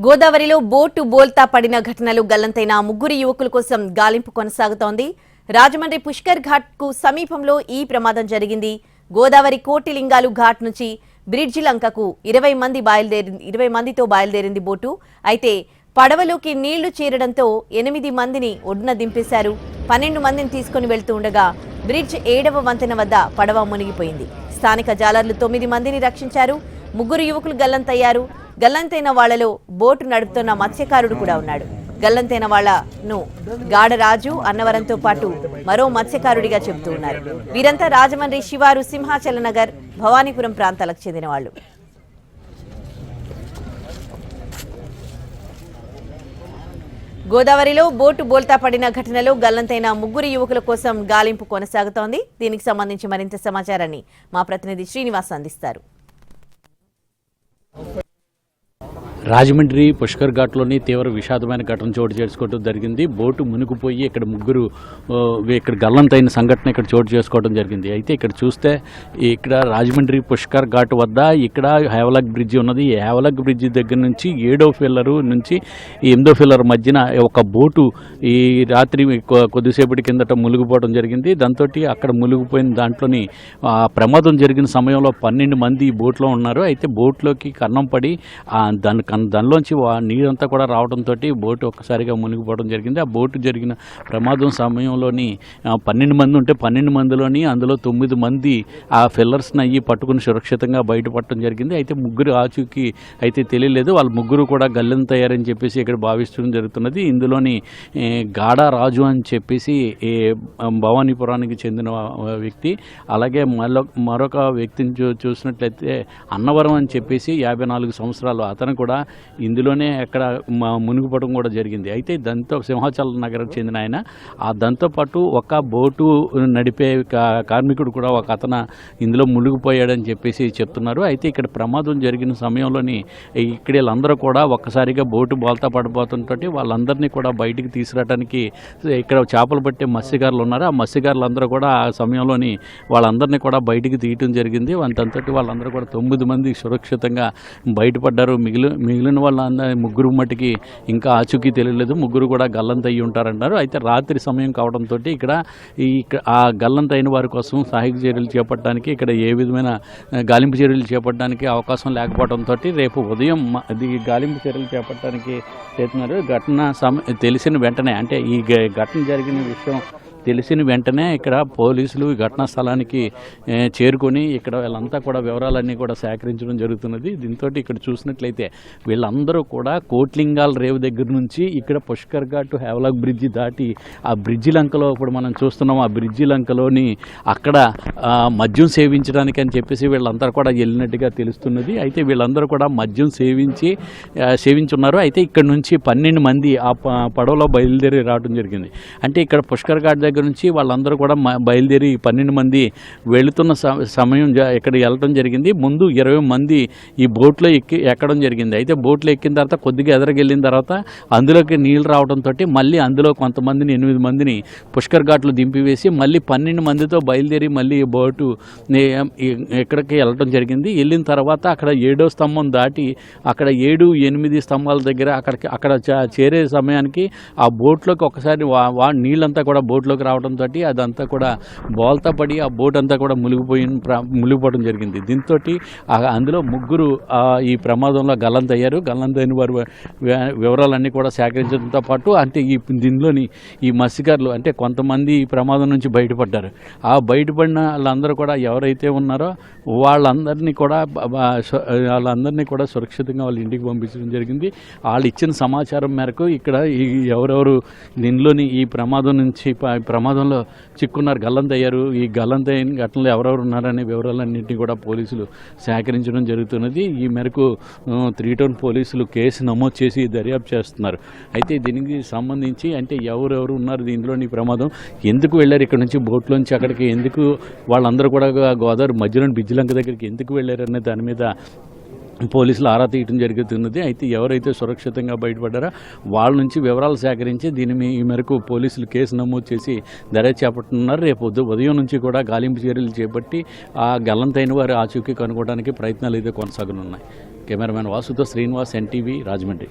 గోదావరిలో బోటు బోల్తా పడిన ఘటనలు గల్లంతైన ముగ్గురు యువకుల కోసం గాలింపు కొనసాగుతోంది. రాజమండ్రి పుష్కర్ ఘాట్ కు సమీపంలో ఈ ప్రమాదం జరిగింది. గోదావరి కోటిలింగాలు ఘాట్ నుంచి బ్రిడ్జి లంకకు 20 మందితో బయలుదేరింది బోటు. అయితే పడవలోకి నీళ్లు చేరడంతో 8 మందిని ఒడ్డున దింపేశారు. 12 మందిని తీసుకుని వెళ్తూ ఉండగా బ్రిడ్జ్ 7వ వంతెన వద్ద పడవ మునిగిపోయింది. స్థానిక జాలర్లు 9 మందిని రక్షించారు. ముగ్గురు యువకులు గల్లంతయ్యారు. గల్లంతైన వాళ్లలో బోటు నడుపుతున్న మత్స్యకారుడు కూడా ఉన్నాడు. గల్లంతైన వాళ్లను గాడరాజు అన్నవరంతో పాటు మరో మత్స్యకారుడిగా చెబుతూ ఉన్నారు. వీరంతా రాజమండ్రి శివారు, సింహాచల నగర్, భవానీపురం ప్రాంతాలకు చెందిన వాళ్ళు. గోదావరిలో బోటు బోల్తా పడిన ఘటనలో గల్లంతైన ముగ్గురు యువకుల కోసం గాలింపు కొనసాగుతోంది. దీనికి సంబంధించి మరింత సమాచారాన్ని మా ప్రతినిధి శ్రీనివాస్ అందిస్తారు. రాజమండ్రి పుష్కర్ ఘాట్లోని తీవ్ర విషాదమైన ఘటన చోటు చేసుకోవడం జరిగింది. బోటు మునిగిపోయి ఇక్కడ ముగ్గురు ఇక్కడ గల్లంతైన సంఘటన ఇక్కడ చోటు చేసుకోవడం జరిగింది. అయితే ఇక్కడ చూస్తే ఇక్కడ రాజమండ్రి పుష్కర్ ఘాట్ వద్ద ఇక్కడ హేవలక్ బ్రిడ్జి ఉన్నది. ఈ హేవలక్ బ్రిడ్జి దగ్గర నుంచి 7వ ఫిల్లరు నుంచి 8వ ఫిల్లర్ మధ్యన ఒక బోటు ఈ రాత్రి కొద్దిసేపటి కిందట మునిగిపోవడం జరిగింది. దాంతో అక్కడ మునిగిపోయిన దాంట్లోని ప్రమాదం జరిగిన సమయంలో 12 మంది బోట్లో ఉన్నారు. అయితే బోట్లోకి కన్నం పడి దానిలోంచి నీరంతా కూడా రావడంతో బోటు ఒక్కసారిగా మునిగిపోవడం జరిగింది. ఆ బోటు జరిగిన ప్రమాదం సమయంలోని 12 మంది ఉంటే 12 మందిలోని అందులో 9 మంది ఆ ఫిల్లర్స్ని అయ్యి పట్టుకుని సురక్షితంగా బయటపడటం జరిగింది. అయితే ముగ్గురు ఆచూకీ అయితే తెలియలేదు. వాళ్ళ ముగ్గురు కూడా గల్లంతయ్యారని చెప్పేసి ఇక్కడ భావించడం జరుగుతున్నది. ఇందులోని గాడా రాజు అని చెప్పేసి భవానీపురానికి చెందిన వ్యక్తి, అలాగే మరొక వ్యక్తిని చూసినట్లయితే అన్నవరం అని చెప్పేసి 54 సంవత్సరాలు, అతను కూడా ఇందులోనే ఎక్కడ మునిగిపోవడం కూడా జరిగింది. అయితే దాంతో సింహాచల నగరం చెందిన ఆయన, దాంతో పాటు ఒక బోటు నడిపే కార్మికుడు కూడా ఒక అతను ఇందులో మునిగిపోయాడని చెప్పేసి చెప్తున్నారు. అయితే ఇక్కడ ప్రమాదం జరిగిన సమయంలోని ఇక్కడ వీళ్ళందరూ కూడా ఒక్కసారిగా బోటు బోల్తా పడిపోతుంటే వాళ్ళందరినీ కూడా బయటికి తీసుకురావడానికి ఇక్కడ చేపలు పట్టే మత్స్యకారులు ఉన్నారు. ఆ మత్స్యకారులందరూ కూడా ఆ సమయంలోని వాళ్ళందరినీ కూడా బయటికి తీయటం జరిగింది. అంతటి వాళ్ళందరూ కూడా 9 మంది సురక్షితంగా బయటపడ్డారు. మిగిలిన వాళ్ళ ముగ్గురు మట్టికి ఇంకా ఆచూకీ తెలియలేదు. ముగ్గురు కూడా గల్లంతయ్యి ఉంటారంటారు. అయితే రాత్రి సమయం కావడంతో ఇక్కడ ఆ గల్లంతైన వారి కోసం సహాయక చర్యలు చేపట్టడానికి ఇక్కడ ఏ విధమైన గాలింపు చర్యలు చేపట్టడానికి అవకాశం లేకపోవడంతో రేపు ఉదయం గాలింపు చర్యలు చేపట్టడానికి చేస్తున్నారు. తెలిసిన వెంటనే, అంటే ఈ ఘటన జరిగిన విషయం తెలిసిన వెంటనే ఇక్కడ పోలీసులు ఘటనా స్థలానికి చేరుకొని ఇక్కడ వీళ్ళంతా కూడా వివరాలన్నీ కూడా సేకరించడం జరుగుతున్నది. దీంతో ఇక్కడ చూసినట్లయితే వీళ్ళందరూ కూడా కోట్లింగాల రేవు దగ్గర నుంచి ఇక్కడ పుష్కర్ ఘాట్ హేవలక్ బ్రిడ్జి దాటి ఆ బ్రిడ్జి లంకలో ఇప్పుడు మనం చూస్తున్నాం. ఆ బ్రిడ్జి లంకలోని అక్కడ మద్యం సేవించడానికి అని చెప్పేసి వీళ్ళందరూ కూడా వెళ్ళినట్టుగా తెలుస్తున్నది. అయితే వీళ్ళందరూ కూడా మద్యం సేవించున్నారు. అయితే ఇక్కడ నుంచి 12 మంది ఆ పడవలో బయలుదేరి రావడం జరిగింది. అంటే ఇక్కడ పుష్కర్ ఘాట్ దగ్గర నుంచి వాళ్ళందరూ కూడా బయలుదేరి 12 మంది వెళుతున్న సమయం ఇక్కడ వెళ్ళడం జరిగింది. ముందు 20 మంది ఈ బోట్లో ఎక్కడం జరిగింది. అయితే బోట్లో ఎక్కిన తర్వాత కొద్దిగా ఎదరకెళ్ళిన తర్వాత అందులోకి నీళ్ళు రావడంతో మళ్ళీ అందులో కొంతమందిని 8 మందిని పుష్కర్ ఘాట్లో దింపివేసి మళ్ళీ 12 మందితో బయలుదేరి మళ్ళీ బోటు ఎక్కడికి వెళ్ళడం జరిగింది. వెళ్ళిన తర్వాత అక్కడ 7వ స్తంభం దాటి అక్కడ 7-8 స్తంభాల దగ్గర అక్కడ చేరే సమయానికి ఆ బోట్లోకి ఒకసారి నీళ్ళంతా కూడా బోట్లోకి రావడంతో అదంతా కూడా బోల్తా పడి ఆ బోట్ అంతా కూడా మునిగిపోవడం జరిగింది. దీంతో అందులో ముగ్గురు ఈ ప్రమాదంలో గల్లంతయ్యారు. గల్లంతైన వారి వివరాలన్నీ కూడా సేకరించడంతో పాటు అంటే దీనిలోని ఈ మత్స్యకారులు అంటే కొంతమంది ఈ ప్రమాదం నుంచి బయటపడ్డారు. ఆ బయటపడిన వాళ్ళందరూ కూడా ఎవరైతే ఉన్నారో వాళ్ళందరినీ కూడా సురక్షితంగా వాళ్ళ ఇంటికి పంపించడం జరిగింది. వాళ్ళు ఇచ్చిన సమాచారం మేరకు ఇక్కడ ఎవరెవరు దీనిలోని ఈ ప్రమాదంలో చిక్కున్నారు, గల్లంతయ్యారు, ఈ గల్లంతైన ఘటనలో ఎవరెవరు ఉన్నారనే వివరాలన్నింటినీ కూడా పోలీసులు సేకరించడం జరుగుతున్నది. ఈ మేరకు 3 టౌన్ పోలీసులు కేసు నమోదు చేసి దర్యాప్తు చేస్తున్నారు. అయితే దీనికి సంబంధించి అంటే ఎవరెవరు ఉన్నారు దీనిలోని ప్రమాదం, ఎందుకు వెళ్ళారు ఇక్కడ నుంచి బోట్లోంచి అక్కడికి, ఎందుకు వాళ్ళందరూ కూడా గోదావరి మధ్యలోని బిజ్జిలంక దగ్గరికి ఎందుకు వెళ్ళారనే దాని మీద పోలీసులు ఆరా తీయటం జరుగుతున్నది. అయితే ఎవరైతే సురక్షితంగా బయటపడ్డారో వాళ్ళ నుంచి వివరాలు సేకరించి ఈ మేరకు పోలీసులు కేసు నమోదు చేసి దర్యాప్తు చేపడుతున్నారు. రేపు ఉదయం నుంచి కూడా గాలింపు చర్యలు చేపట్టి ఆ గల్లంతైన వారి ఆచూకీ కనుగొనడానికి ప్రయత్నాలు అయితే కొనసాగనున్నాయి. కెమెరామెన్ వాసుతో శ్రీనివాస్, NTV, రాజమండ్రి.